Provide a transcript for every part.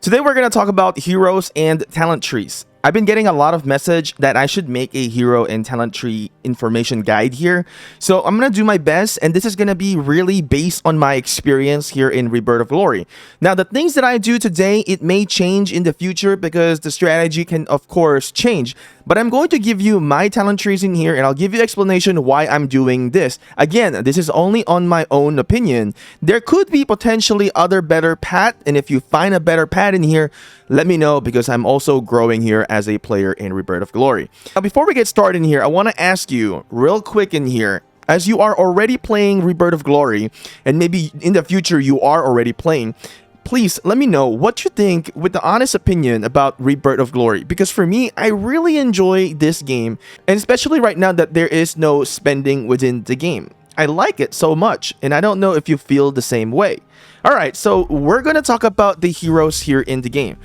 Today we're going to talk about heroes and talent trees. I've been getting a lot of message that I should make a hero and talent tree information guide here. So I'm going to do my best, and this is going to be really based on my experience here in Rebirth of Glory. Now, the things that I do today, it may change in the future because the strategy can, of course, change. But I'm going to give you my talent trees in here, and I'll give you explanation why I'm doing this. Again, this is only on my own opinion. There could be potentially other better path, and if you find a better path in here, let me know because I'm also growing here as a player in Rebirth of Glory. Now, before we get started in here, I want to ask you real quick in here, as you are already playing Rebirth of Glory, and maybe in the future you are already playing, please let me know what you think with the honest opinion about Rebirth of Glory. Because for me, I really enjoy this game, and especially right now that there is no spending within the game. I like it so much, and I don't know if you feel the same way. Alright, so we're going to talk about the heroes here in the game.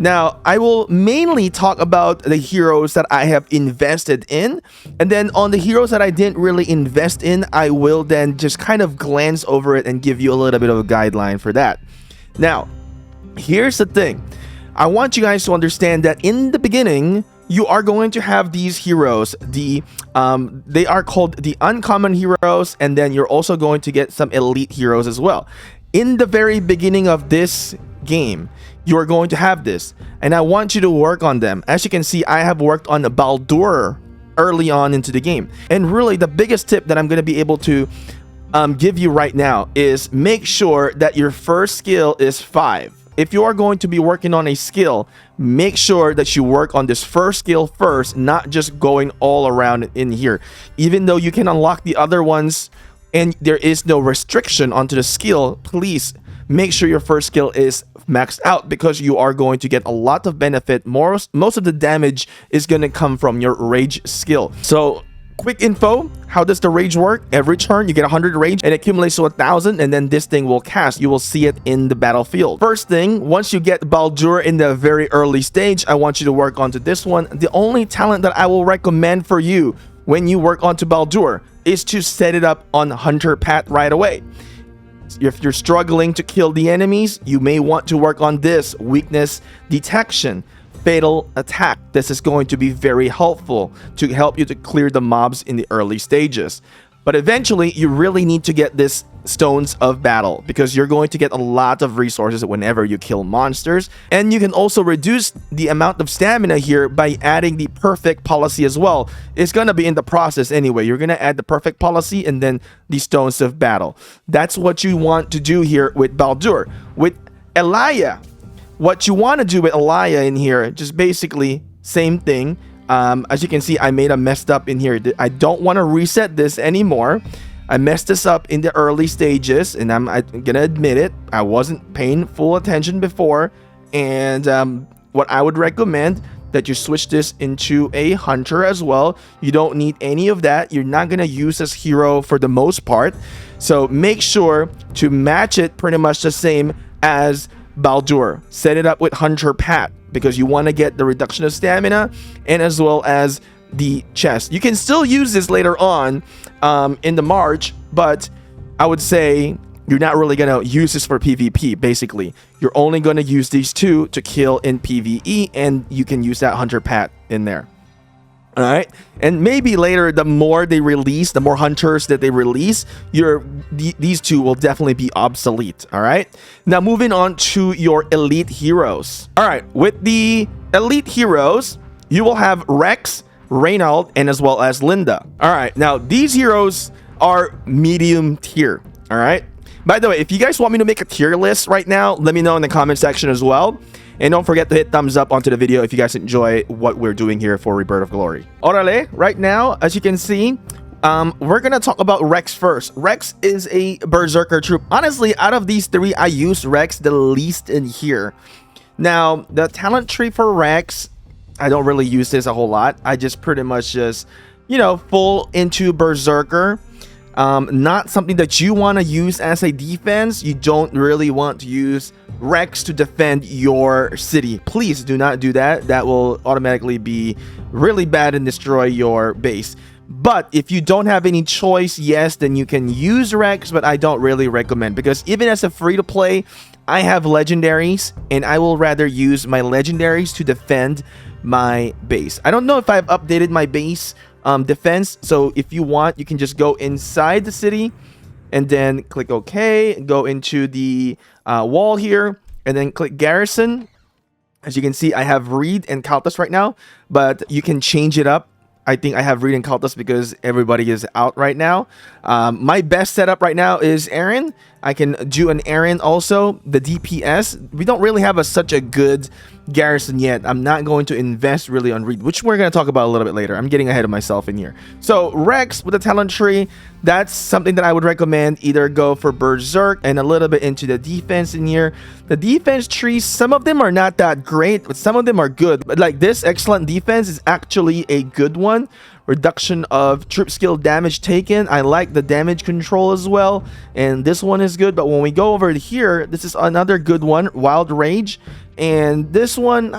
Now, I will mainly talk about the heroes that I have invested in, and then on the heroes that I didn't really invest in, I will then just kind of glance over it and give you a little bit of a guideline for that. Now, here's the thing. I want you guys to understand that in the beginning, you are going to have these heroes. They are called the uncommon heroes, and then you're also going to get some elite heroes as well. In the very beginning of this game, you are going to have this, and I want you to work on them. As you can see, I have worked on Baldur early on into the game, and really the biggest tip that I'm going to be able to give you right now is make sure that your first skill is 5. If you are going to be working on a skill, make sure that you work on this first skill first, not just going all around in here. Even though you can unlock the other ones and there is no restriction onto the skill, please make sure your first skill is maxed out because you are going to get a lot of benefit. Most of the damage is going to come from your rage skill. So quick info, how does the rage work? Every turn you get 100 rage and it accumulates to 1,000, and then this thing will cast. You will see it in the battlefield. First thing, once you get Baldur in the very early stage, I want you to work onto this one. The only talent that I will recommend for you when you work onto Baldur is to set it up on Hunter Path right away. If you're struggling to kill the enemies, you may want to work on this weakness detection. Fatal attack. This is going to be very helpful to help you to clear the mobs in the early stages. But eventually, you really need to get this Stones of Battle because you're going to get a lot of resources whenever you kill monsters. And you can also reduce the amount of stamina here by adding the perfect policy as well. It's going to be in the process anyway. You're going to add the perfect policy and then the Stones of Battle. That's what you want to do here with Baldur. With Elia, what you want to do with Elia in here, just basically same thing. As you can see, I made a messed up in here. I don't want to reset this anymore. I messed this up in the early stages, and I'm gonna admit it. I wasn't paying full attention before, and what I would recommend that you switch this into a hunter as well. You don't need any of that. You're not gonna use this hero for the most part, so make sure to match it pretty much the same as Baldur. Set it up with Hunter Path because you want to get the reduction of stamina and as well as the chest. You can still use this later on in the March, but I would say you're not really going to use this for PvP. Basically, you're only going to use these two to kill in PvE, and you can use that Hunter Path in there. Alright, and maybe later, the more they release, the more hunters that they release, these two will definitely be obsolete. Alright, now moving on to your elite heroes. Alright, with the elite heroes, you will have Rex, Reynald, and as well as Linda. Alright, now these heroes are medium tier. Alright, by the way, if you guys want me to make a tier list right now, let me know in the comment section as well. And don't forget to hit thumbs up onto the video if you guys enjoy what we're doing here for Rebirth of Glory. Orale, right now, as you can see, we're going to talk about Rex first. Rex is a Berserker troop. Honestly, out of these three, I use Rex the least in here. Now, the talent tree for Rex, I don't really use this a whole lot. I just pretty much just, full into Berserker. Not something that you want to use as a defense. You don't really want to use Rex to defend your city. Please do not do that. That will automatically be really bad and destroy your base. But if you don't have any choice, yes, then you can use Rex, but I don't really recommend because even as a free-to-play, I have legendaries, and I will rather use my legendaries to defend my base. I don't know if I've updated my base defense, so if you want, you can just go inside the city and then click OK, go into the wall here, and then click garrison. As you can see, I have Reed and Kaltas right now, but you can change it up. I think I have Reed and Kaltas because everybody is out right now. My best setup right now is Aaron. I can do an Aaron also. The DPS, we don't really have such a good garrison yet. I'm not going to invest really on Reed, which we're going to talk about a little bit later. I'm getting ahead of myself in here. So Rex with the talent tree, that's something that I would recommend. Either go for Berserk and a little bit into the defense in here. The defense trees, some of them are not that great, but some of them are good. But like this excellent defense is actually a good one. Reduction of troop skill damage taken. I like the damage control as well, and this one is good. But when we go over here, this is another good one, Wild Rage, and this one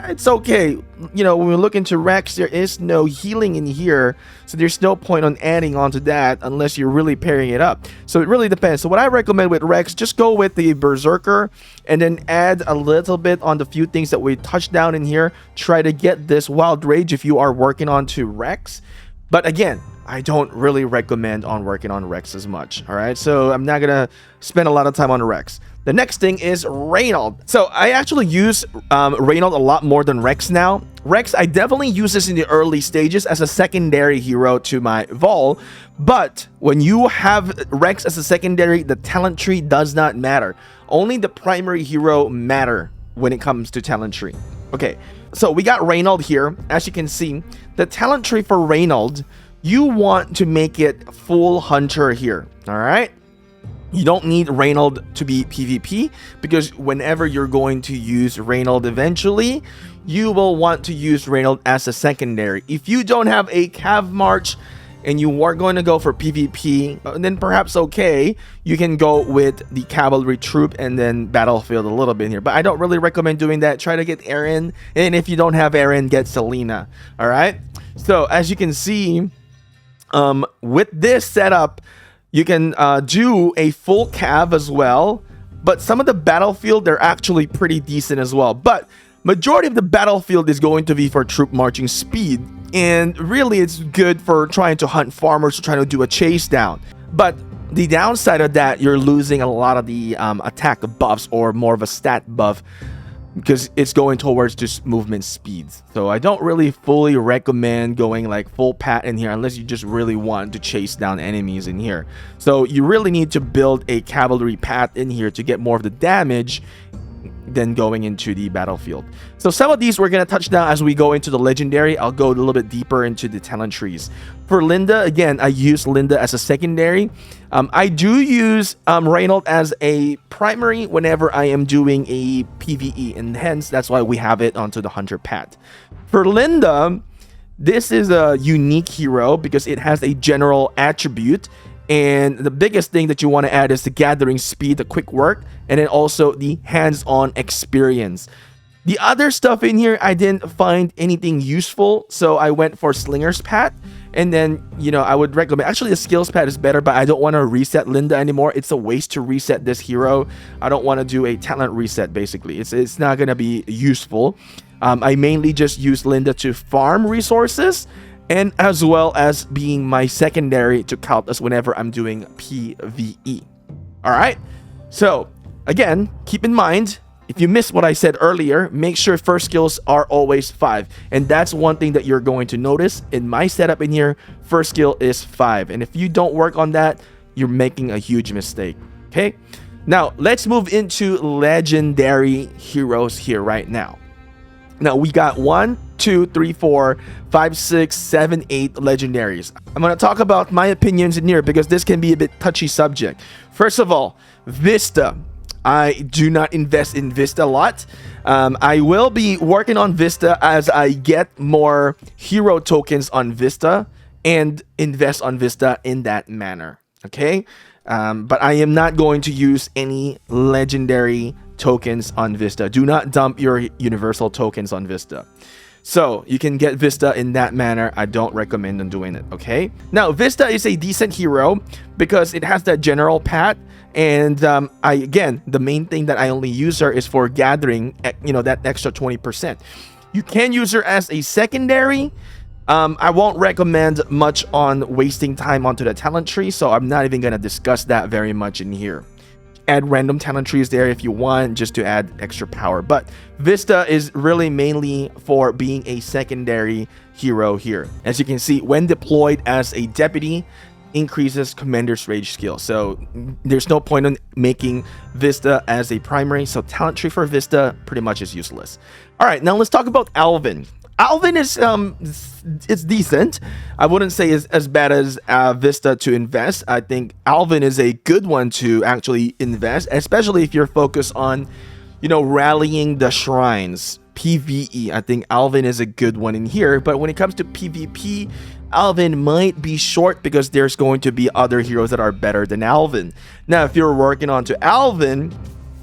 it's okay. You know, when we look into Rex, there is no healing in here, so there's no point on adding onto that unless you're really pairing it up. So it really depends. So what I recommend with Rex, just go with the Berserker and then add a little bit on the few things that we touched down in here. Try to get this Wild Rage if you are working on to Rex. But again, I don't really recommend on working on Rex as much. All right, so I'm not gonna spend a lot of time on Rex. The next thing is Reynold. So I actually use Reynold a lot more than Rex now. Rex, I definitely use this in the early stages as a secondary hero to my Vol. But when you have Rex as a secondary, the talent tree does not matter. Only the primary hero matter when it comes to talent tree. Okay, so we got Reynold here. As you can see, the talent tree for Reynold, you want to make it full hunter here. All right. You don't need Reynold to be PvP, because whenever you're going to use Reynold eventually, you will want to use Reynold as a secondary. If you don't have a Cav March and you are going to go for PvP, then perhaps okay, you can go with the cavalry troop and then battlefield a little bit here. But I don't really recommend doing that. Try to get Aaron, and if you don't have Aaron, get Selena. All right. So as you can see, with this setup, you can do a full cav as well, but some of the battlefield, they're actually pretty decent as well. But majority of the battlefield is going to be for troop marching speed, and really it's good for trying to hunt farmers or trying to do a chase down. But the downside of that, you're losing a lot of the attack buffs, or more of a stat buff, because it's going towards just movement speeds. So I don't really fully recommend going like full pat in here unless you just really want to chase down enemies in here. So you really need to build a cavalry path in here to get more of the damage than going into the battlefield. So some of these we're going to touch down as we go into the legendary. I'll go a little bit deeper into the talent trees. For Linda, again, I use Linda as a secondary. I do use Reynold as a primary whenever I am doing a PvE, and hence that's why we have it onto the hunter path. For Linda, this is a unique hero because it has a general attribute. And the biggest thing that you want to add is the gathering speed, the quick work, and then also the hands-on experience. The other stuff in here, I didn't find anything useful, so I went for Slinger's Path. And then, you know, I would recommend, actually the skills pad is better, but I don't want to reset Linda anymore. It's a waste to reset this hero. I don't want to do a talent reset, basically. It's not going to be useful. I mainly just use Linda to farm resources, and as well as being my secondary to Kaltas whenever I'm doing PvE. Alright, so again, keep in mind, if you missed what I said earlier, make sure first skills are always 5. And that's one thing that you're going to notice in my setup in here. First skill is 5. And if you don't work on that, you're making a huge mistake. Okay, now let's move into legendary heroes here right now. Now we got 1, 2, 3, 4, 5, 6, 7, 8 legendaries. I'm going to talk about my opinions in here because this can be a bit touchy subject. First of all, Vista. I do not invest in Vista a lot. I will be working on Vista as I get more hero tokens on Vista and invest on Vista in that manner. Okay? But I am not going to use any legendary tokens on Vista. Do not dump your universal tokens on Vista. So you can get Vista in that manner. I don't recommend on doing it, okay? Now, Vista is a decent hero because it has that general pat. And again, the main thing that I only use her is for gathering, that extra 20%. You can use her as a secondary. I won't recommend much on wasting time onto the talent tree, so I'm not even going to discuss that very much in here. Add random talent trees there if you want, just to add extra power. But Vista is really mainly for being a secondary hero here. As you can see, when deployed as a deputy, increases commander's rage skill. So there's no point in making Vista as a primary. So talent tree for Vista pretty much is useless. All right, now let's talk about Alvin. Alvin is it's decent. I wouldn't say it's as bad as Vista to invest. I think Alvin is a good one to actually invest, especially if you're focused on, rallying the shrines. PvE, I think Alvin is a good one in here. But when it comes to PvP, Alvin might be short because there's going to be other heroes that are better than Alvin. Now, if you're working on to Alvin,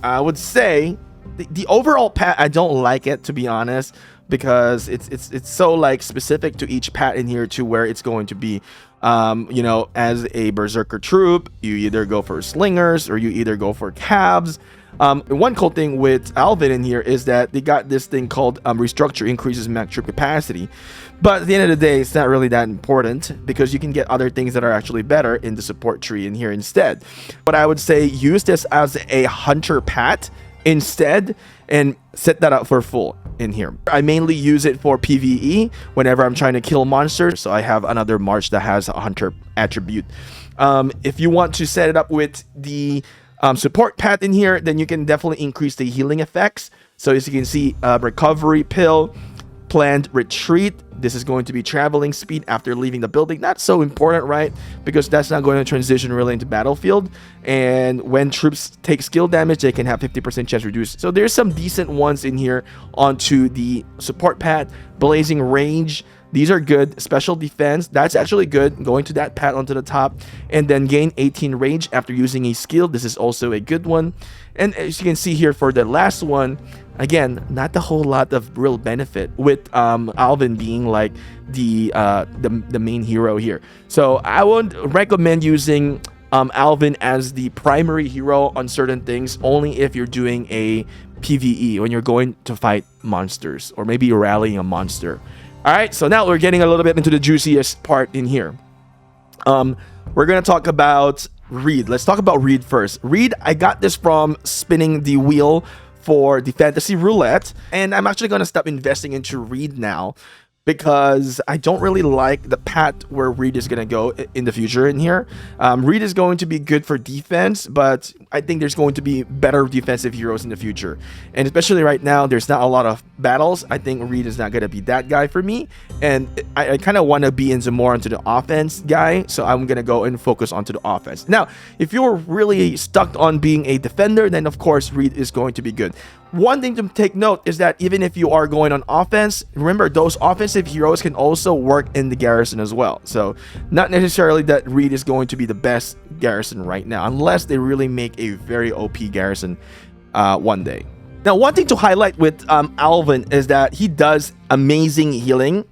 I would say the overall pat, I don't like it, to be honest, because it's so like specific to each pat in here to where it's going to be as a berserker troop, you either go for slingers or you either go for cabs. One cool thing with Alvin in here is that they got this thing called restructure increases max troop capacity, but at the end of the day it's not really that important because you can get other things that are actually better in the support tree in here instead. But I would say use this as a hunter pat instead and set that up for full in here. I mainly use it for PvE whenever I'm trying to kill monsters, so I have another march that has a hunter attribute. If you want to set it up with the support pat in here, then you can definitely increase the healing effects. So as you can see, recovery pill, planned retreat. This is going to be traveling speed after leaving the building. Not so important, right? Because that's not going to transition really into battlefield. And when troops take skill damage, they can have 50% chance reduced. So there's some decent ones in here onto the support pad. Blazing range. These are good. Special defense, that's actually good. Going to that pad onto the top. And then gain 18 range after using a skill. This is also a good one. And as you can see here for the last one, again, not a whole lot of real benefit with Alvin being like the main hero here. So I would recommend using Alvin as the primary hero on certain things, only if you're doing a PvE, when you're going to fight monsters, or maybe you're rallying a monster. Alright, so now we're getting a little bit into the juiciest part in here. We're going to talk about Reed. Let's talk about Reed first. Reed, I got this from spinning the wheel for the fantasy roulette, and I'm actually going to stop investing into Reed now because I don't really like the path where Reed is going to go in the future in here. Reed is going to be good for defense, but I think there's going to be better defensive heroes in the future. And especially right now, there's not a lot of battles. I think Reed is not going to be that guy for me. And I kind of want to be into more into the offense guy, so I'm going to go and focus onto the offense. Now, if you're really stuck on being a defender, then of course Reed is going to be good. One thing to take note is that even if you are going on offense, remember those offensive heroes can also work in the garrison as well. So not necessarily that Reed is going to be the best garrison right now, unless they really make a very OP garrison one day. Now, one thing to highlight with Alvin is that he does amazing healing.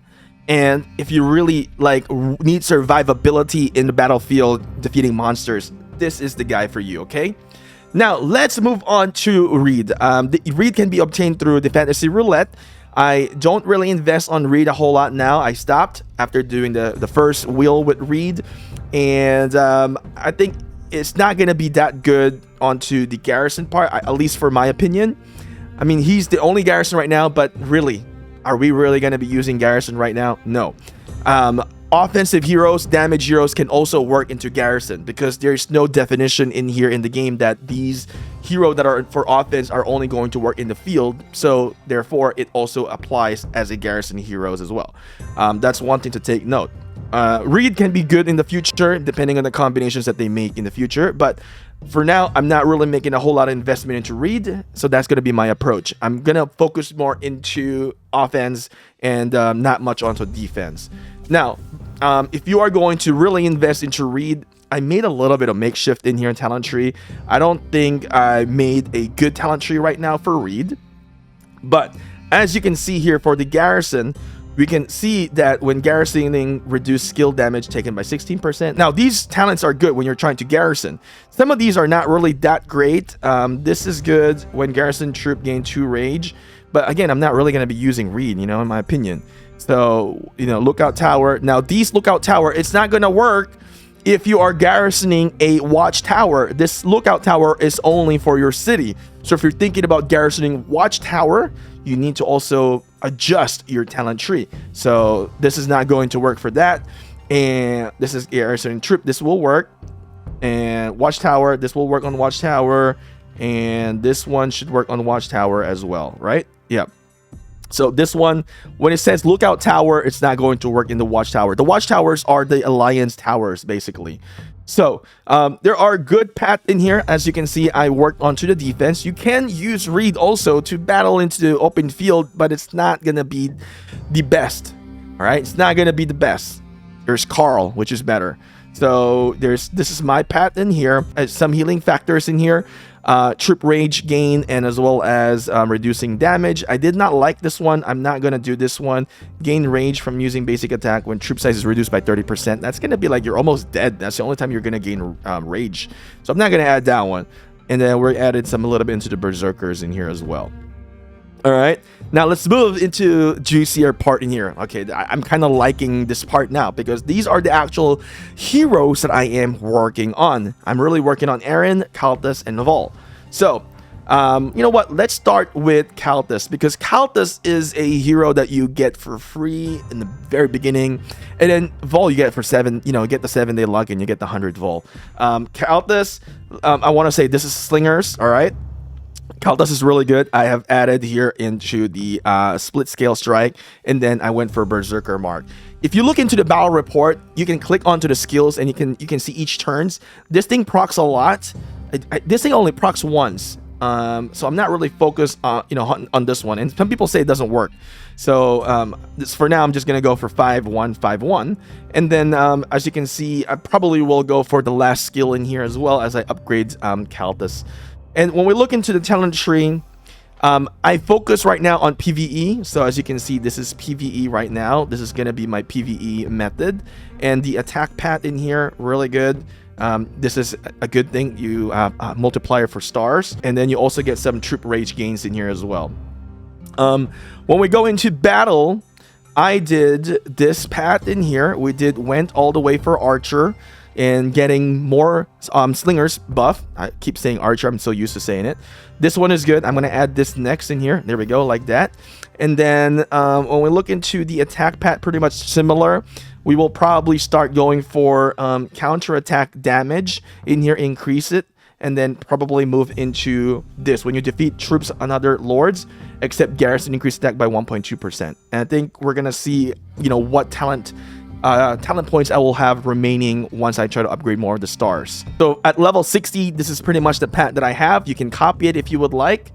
And if you really need survivability in the battlefield defeating monsters, this is the guy for you, okay? Now, let's move on to Reed. The Reed can be obtained through the fantasy roulette. I don't really invest on Reed a whole lot now. I stopped after doing the first wheel with Reed. And I think it's not going to be that good onto the garrison part, at least for my opinion. I mean, he's the only garrison right now, but really, are we really going to be using garrison right now? No. Offensive heroes, damage heroes can also work into garrison because there's no definition in here in the game that these heroes that are for offense are only going to work in the field. So therefore, it also applies as a garrison heroes as well. That's one thing to take note. Reed can be good in the future depending on the combinations that they make in the future, but for now, I'm not really making a whole lot of investment into Reed, so that's going to be my approach. I'm going to focus more into offense and not much onto defense. Now, if you are going to really invest into Reed, I made a little bit of makeshift in here in talent tree. I don't think I made a good talent tree right now for Reed, but as you can see here for the garrison, we can see that when garrisoning, reduce skill damage taken by 16%. Now, these talents are good when you're trying to garrison. Some of these are not really that great. This is good when garrison troop gain 2 rage. But again, I'm not really going to be using Reed, you know, in my opinion. So, you know, lookout tower. Now, these lookout tower, it's not going to work if you are garrisoning a watchtower. This lookout tower is only for your city. So if you're thinking about garrisoning watchtower, you need to also adjust your talent tree. So this is not going to work for that. And this is garrison troop. This will work. And watchtower, this will work on watchtower. And this one should work on watchtower as well, right? Yep. So this one, when it says lookout tower, it's not going to work in the watchtower. The watchtowers are the alliance towers, basically. So there are good paths in here. As you can see, I worked onto the defense. You can use Reed also to battle into the open field, but it's not going to be the best. All right, it's not going to be the best. There's Carl, which is better. So this is my path in here. Some healing factors in here. Troop rage gain, and as well as reducing damage. I did not like this one. I'm not going to do this one. Gain rage from using basic attack when troop size is reduced by 30%. That's going to be like you're almost dead. That's the only time you're going to gain rage. So I'm not going to add that one. And then we added a little bit into the berserkers in here as well. All right, now let's move into juicier part in here. Okay, I'm kind of liking this part now because these are the actual heroes that I am working on. I'm really working on Eren, Kalthus, and Vol. So, you know what? Let's start with Kalthus because Kalthus is a hero that you get for free in the very beginning, and then Vol you get for 7. You know, get the 7-day luck and you get the 100 Vol. Kalthus, I want to say this is slingers. All right. Kalthus is really good. I have added here into the split scale strike, and then I went for berserker mark. If you look into the battle report, you can click onto the skills and you can see each turns. This thing procs a lot. This thing only procs once, so I'm not really focused on on this one. And some people say it doesn't work. So for now, I'm just gonna go for 5-1, 5-1, and then as you can see, I probably will go for the last skill in here as well as I upgrade Kalthus. And when we look into the talent tree, I focus right now on PvE. So as you can see, this is PvE right now. This is going to be my PvE method. And the attack path in here, really good. This is a good thing. You have a multiplier for stars. And then you also get some troop rage gains in here as well. When we go into battle, I did this path in here. Went all the way for Archer. And getting more slingers buff. I keep saying Archer, I'm so used to saying it. This one is good. I'm going to add this next in here. There we go, like that. And then when we look into the attack path, pretty much similar. We will probably start going for counter attack damage in here, increase it. And then probably move into this. When you defeat troops on other lords, except garrison, increase attack by 1.2%. And I think we're going to see, what talent points I will have remaining once I try to upgrade more of the stars. So at level 60, this is pretty much the path that I have. You can copy it if you would like.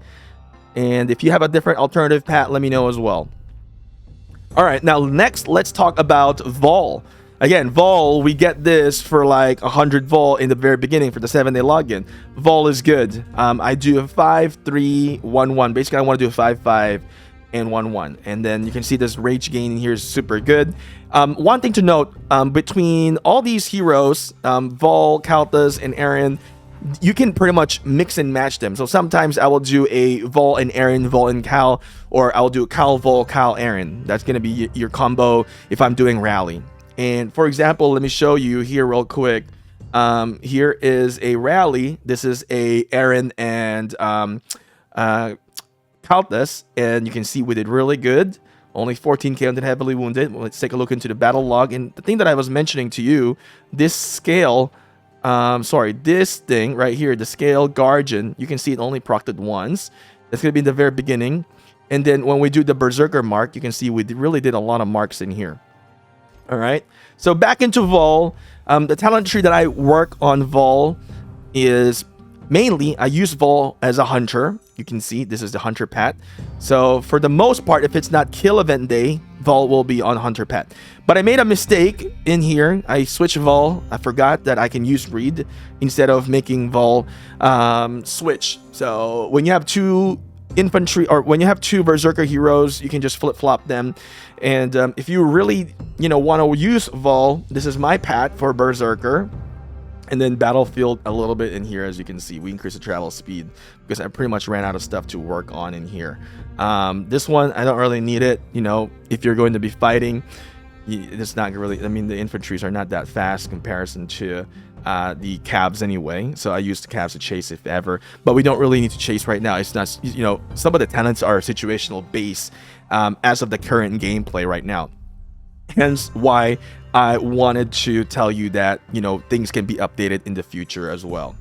And if you have a different alternative path, let me know as well. All right, now next, let's talk about Vol. Again, Vol, we get this for like 100 Vol in the very beginning for the 7-day login. Vol is good. I do a 5-3-1-1. Basically, I want to do a 5-5 and 1-1, and then you can see this rage gain in here is super good. One thing to note, between all these heroes, Vol, Kalthus, and Eren, you can pretty much mix and match them. So sometimes I will do a Vol and Eren, Vol and Cal, or I'll do Cal, Vol, Cal, Eren. That's going to be your combo if I'm doing rally. And for example, let me show you here real quick. Here is a rally. This is a Eren and Kalthus, and you can see we did really good. Only 14k on the heavily wounded. Well, let's take a look into the battle log. And the thing that I was mentioning to you, this scale, this thing right here, the scale Guardian, you can see it only procted once. That's going to be in the very beginning. And then when we do the Berserker mark, you can see we really did a lot of marks in here. All right. So back into Vol. The talent tree that I work on Vol is mainly I use Vol as a hunter. You can see this is the hunter path. So for the most part, if it's not kill event day, Vol will be on hunter path. But I made a mistake in here. I switched Vol. I forgot that I can use Reed instead of making Vol switch. So when you have two infantry, or when you have two berserker heroes, you can just flip-flop them. And if you really, want to use Vol, this is my pat for berserker. And then battlefield a little bit in here. As you can see, we increase the travel speed because I pretty much ran out of stuff to work on in here. This one, I don't really need it. If you're going to be fighting, it's not really, I mean, the infantries are not that fast in comparison to the cabs anyway. So I use the cabs to chase if ever, but we don't really need to chase right now. It's not, some of the talents are situational base as of the current gameplay right now. Hence why I wanted to tell you that, things can be updated in the future as well.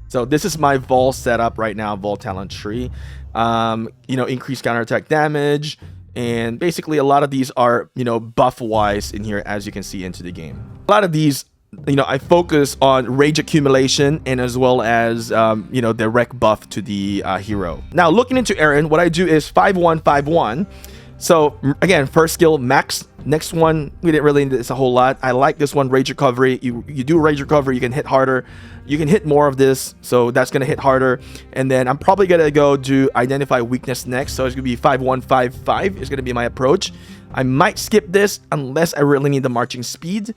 So this is my Vol setup right now, Vol talent tree. Increased counterattack damage. And basically a lot of these are, buff wise in here, as you can see into the game. A lot of these, I focus on rage accumulation and as well as, direct buff to the hero. Now looking into Aaron, what I do is 5-1-5-1. So again, first skill max. Next one, we didn't really need this a whole lot. I like this one, rage recovery. You do rage recovery, you can hit harder. You can hit more of this, so that's gonna hit harder. And then I'm probably gonna go do identify weakness next. So it's gonna be 5-1-5-5 is gonna be my approach. I might skip this unless I really need the marching speed,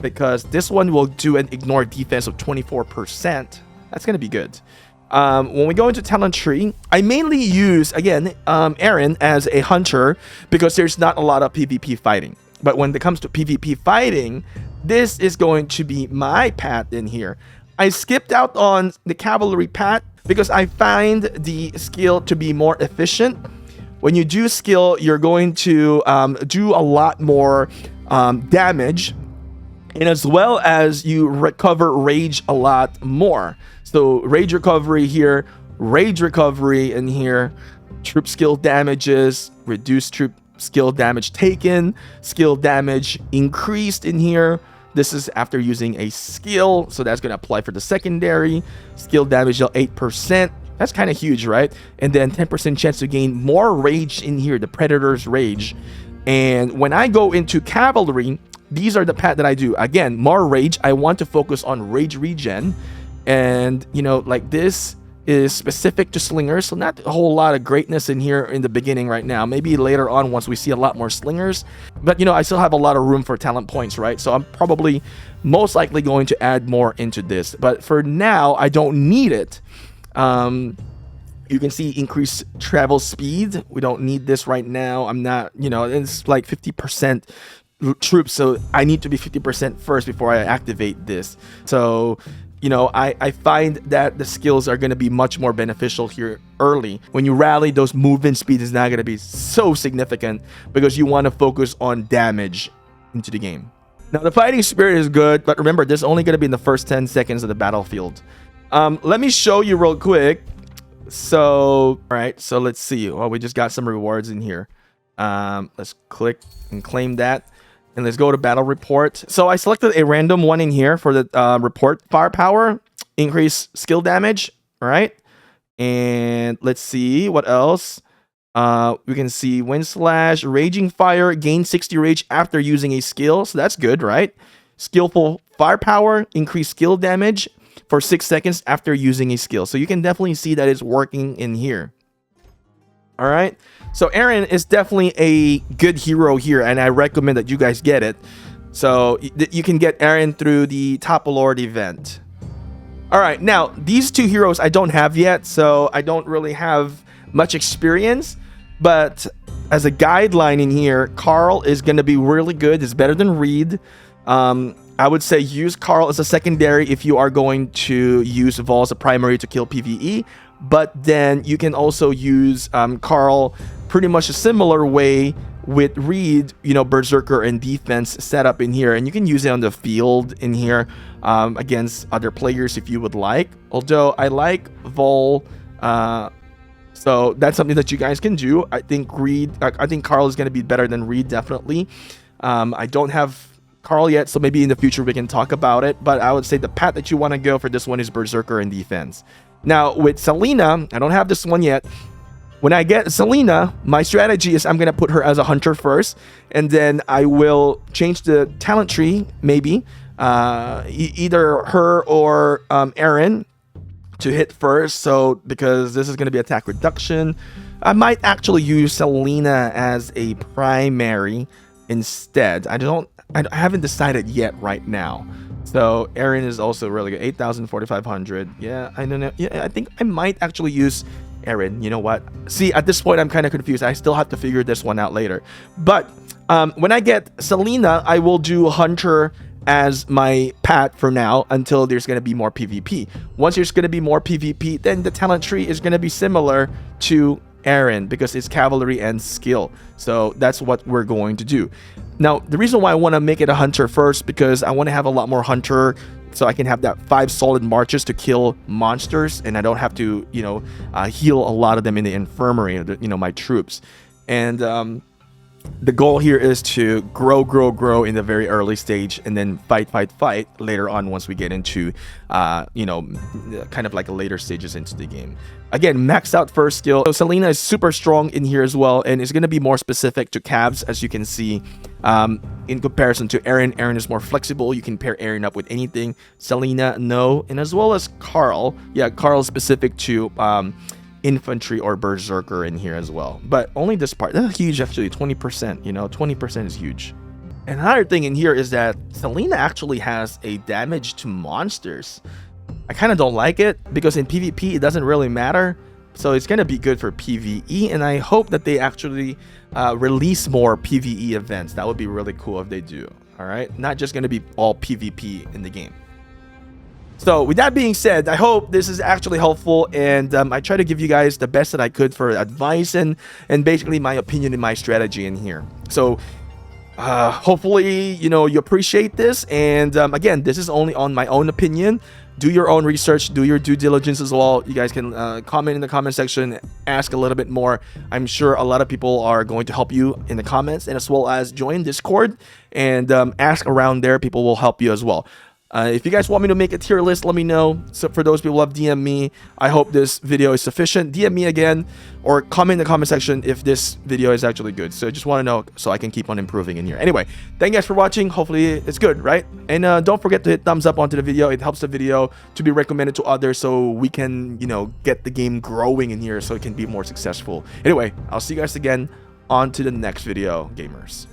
because this one will do an ignore defense of 24%. That's gonna be good. When we go into talent tree, I mainly use, again, Aaron as a hunter because there's not a lot of PvP fighting. But when it comes to PvP fighting, this is going to be my pat in here. I skipped out on the cavalry pat because I find the skill to be more efficient. When you do skill, you're going to do a lot more damage, and as well as you recover rage a lot more. So rage recovery here, rage recovery in here, troop skill damages, reduced troop skill damage taken, skill damage increased in here. This is after using a skill, so that's going to apply for the secondary. Skill damage 8%. That's kind of huge, right? And then 10% chance to gain more rage in here, the Predator's Rage. And when I go into cavalry, these are the pat that I do. Again, more rage. I want to focus on rage regen. And, like this is specific to slingers, so not a whole lot of greatness in here in the beginning right now. Maybe later on once we see a lot more slingers. But, I still have a lot of room for talent points, right? So I'm probably most likely going to add more into this. But for now, I don't need it. You can see increased travel speed. We don't need this right now. I'm not, it's like 50% troops, so I need to be 50% first before I activate this. So I find that the skills are going to be much more beneficial here early. When you rally, those movement speed is not going to be so significant because you want to focus on damage into the game. Now, the fighting spirit is good, but remember, this is only going to be in the first 10 seconds of the battlefield. Let me show you real quick. So, all right, so let's see. Well, we just got some rewards in here. Let's click and claim that. And let's go to battle report. So I selected a random one in here for the report firepower, increase skill damage. All right. And let's see what else. We can see wind slash, raging fire, gain 60 rage after using a skill. So that's good, right? Skillful firepower, increase skill damage for 6 seconds after using a skill. So you can definitely see that it's working in here. All right. So Aaron is definitely a good hero here, and I recommend that you guys get it. So you can get Aaron through the Top Lord event. All right, now these two heroes I don't have yet, so I don't really have much experience. But as a guideline in here, Carl is going to be really good. It's better than Reed. I would say use Carl as a secondary if you are going to use Vol as a primary to kill PvE. But then you can also use Carl pretty much a similar way with Reed, Berserker and defense setup in here. And you can use it on the field in here against other players if you would like. Although I like Vol, so that's something that you guys can do. I think Carl is going to be better than Reed, definitely. I don't have Carl yet, so maybe in the future we can talk about it. But I would say the path that you want to go for this one is Berserker and defense. Now, with Selena, I don't have this one yet. When I get Selena, my strategy is I'm going to put her as a hunter first, and then I will change the talent tree, maybe. Either her or Aaron to hit first, so because this is going to be attack reduction. I might actually use Selena as a primary instead. I haven't decided yet right now. So Aaron is also really good. 8,000, 4,500. Yeah, I don't know. Yeah, I think I might actually use Aaron. You know what? See, at this point, I'm kind of confused. I still have to figure this one out later. But when I get Selena, I will do Hunter as my pat for now until there's going to be more PvP. Once there's going to be more PvP, then the talent tree is going to be similar to Aaron because it's cavalry and skill. So that's what we're going to do. Now, the reason why I want to make it a hunter first, because I want to have a lot more hunter so I can have that 5 solid marches to kill monsters, and I don't have to, heal a lot of them in the infirmary, my troops. And the goal here is to grow in the very early stage, and then fight later on once we get into, kind of like later stages into the game. Again, maxed out first skill. So Selena is super strong in here as well, and it's going to be more specific to cabs, as you can see. In comparison to Aaron, Aaron is more flexible. You can pair Aaron up with anything. Selena, no. And as well as Carl. Yeah, Carl is specific to infantry or berserker in here as well, but only this part. That's huge, actually. 20%, 20% is huge. And another thing in here is that Selena actually has a damage to monsters. I kind of don't like it because in PvP it doesn't really matter, so it's going to be good for PvE, and I hope that they actually release more PvE events. That would be really cool if they do. All right, not just going to be all PvP in the game. So with that being said, I hope this is actually helpful, and I try to give you guys the best that I could for advice and basically my opinion and my strategy in here. So hopefully, you appreciate this. And again, this is only on my own opinion. Do your own research, do your due diligence as well. You guys can comment in the comment section, ask a little bit more. I'm sure a lot of people are going to help you in the comments, and as well as join Discord and ask around there. People will help you as well. If you guys want me to make a tier list, let me know. So for those people who have DM me, I hope this video is sufficient. DM me again, or comment in the comment section if this video is actually good. So I just want to know so I can keep on improving in here. Anyway, thank you guys for watching. Hopefully it's good, right? And don't forget to hit thumbs up onto the video. It helps the video to be recommended to others so we can, get the game growing in here so it can be more successful. Anyway, I'll see you guys again on to the next video, gamers.